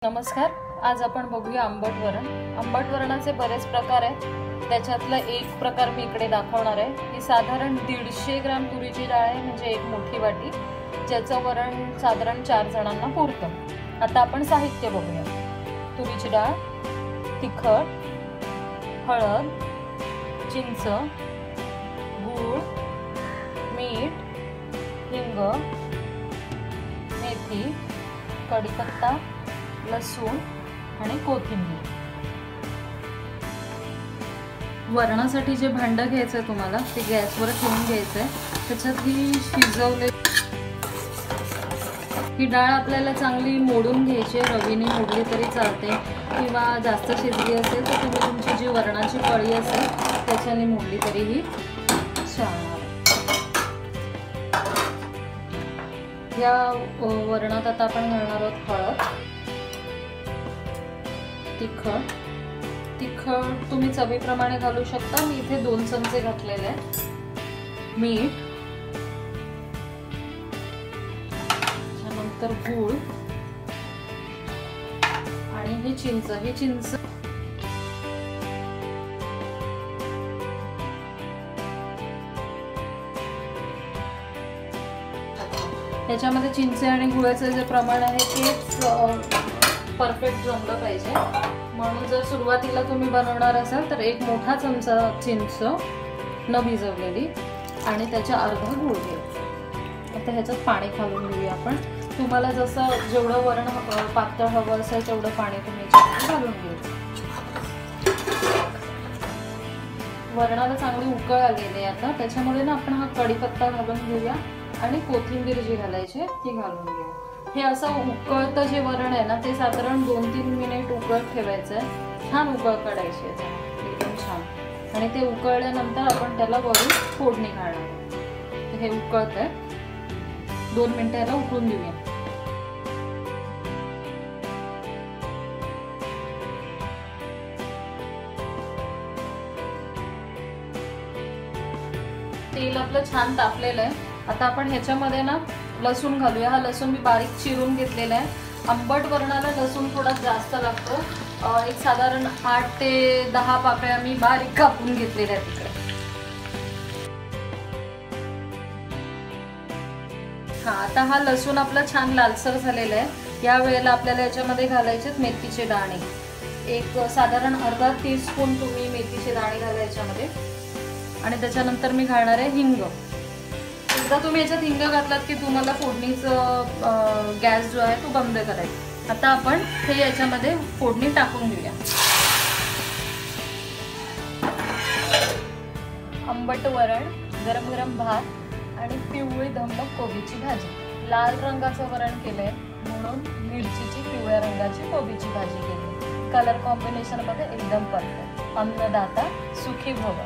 नमस्कार. आज आपण बघूया आंबट वरण. आंबट वरणाचे बरेच प्रकार आहेत. त्याच्यातला एक प्रकार मी इकडे दाखवणार आहे. ही साधारण 150 ग्राम तुरीची डाळ आहे, म्हणजे एक मोठी वाटी, ज्याचं वरण साधारण 4 जणांना पुरतं. आता आपण साहित्य बघूया. तुरीची डाळ, तिखट, हळद, चिंच, गूळ, मीठ, हिंग, मेथी, कढीपत्ता, लसूण आणि कोथिंबीर. वरणासाठी जे भांडं घ्यायचं आहे तुम्हाला ते गॅसवर ठेवून घ्यायचं आहे. त्याच्यात ही शिजवले ही डाळ आपल्याला चांगली मोडून घ्यायची. रवीने मोडली तरी चालते, किंवा जास्त शिजली असेल तर तुम्ही तुमची जी वरणाची कढी असेल त्याच्याने मोडली तरीही चालणार. या वरणात आता आपण घालणार आहोत हळद, तिखट तुम्ही चवीप्रमाणे घालू शकता. मी इथे 2 चमचे घातलेले आहेत. मीठ, त्यानंतर गूळ आणि ही चिंच. याच्यामध्ये चिंचे आणि गुळाचं जे प्रमाण आहे तेच परफेक्ट जमलं पाहिजे. म्हणून जर सुरुवातीला तुम्ही बनवणार असाल तर एक मोठा चमचा चिंच न भिजवलेली आणि त्याच्या अर्धा गूळ घ्यायचा. आता ह्याच्यात पाणी घालून घेऊया आपण. तुम्हाला जसं जेवढं वरण पातळ हवं असेल तेवढं पाणी तुम्ही याच्यात घालून घ्यायचं. वरणाला चांगली उकळ आलेली आहे आता. त्याच्यामध्ये ना आपण हा कढीपत्ता घालून घेऊया आणि कोथिंबीर जी घालायची ती घालून घेऊया. हे असं उकळतं जे वरण आहे ना ते साधारण 2-3 मिनिट उकळत ठेवायचं आहे. छान उकळ काढायची आहे एकदम छान. आणि ते उकळल्यानंतर आपण त्याला वरून फोडणी घालणार. तर हे उकळत आहे, 2 मिनिटं याला उकळून देऊया. तेल आपलं छान तापलेलं आहे. आता आपण ह्याच्यामध्ये ना लसूण घालूया. हा लसूण मी बारीक चिरून घेतलेला आहे. आंबट वरणाला लसूण थोडा जास्त लागतो. एक साधारण 8 ते 10 पाकळ्या मी बारीक कापून घेतलेल्या आहेत तिकडे. आता हा लसूण आपला छान लालसर झालेला आहे. या वेळेला आपल्याला याच्यामध्ये घालायचे मेथीचे दाणे. एक साधारण अर्धा टीस्पून तुम्ही मेथीचे दाणे घाला याच्यामध्ये. आणि त्याच्यानंतर मी घालणार आहे हिंग. एकदा तुम्ही याच्यात हिंग घातलात की तुम्हाला फोडणीचं गॅस जो आहे तो बंद करायचा. आता आपण हे याच्यामध्ये फोडणी टाकून घेऊया. आंबट वरण, गरम गरम भात आणि पिवळी धम्मक कोबीची भाजी. लाल रंगाचं वरण केलंय म्हणून मिरचीची पिवळ्या रंगाची कोबीची भाजी केली. कलर कॉम्बिनेशन मध्ये एकदम परफेक्ट. अन्नदाता सुखी भव.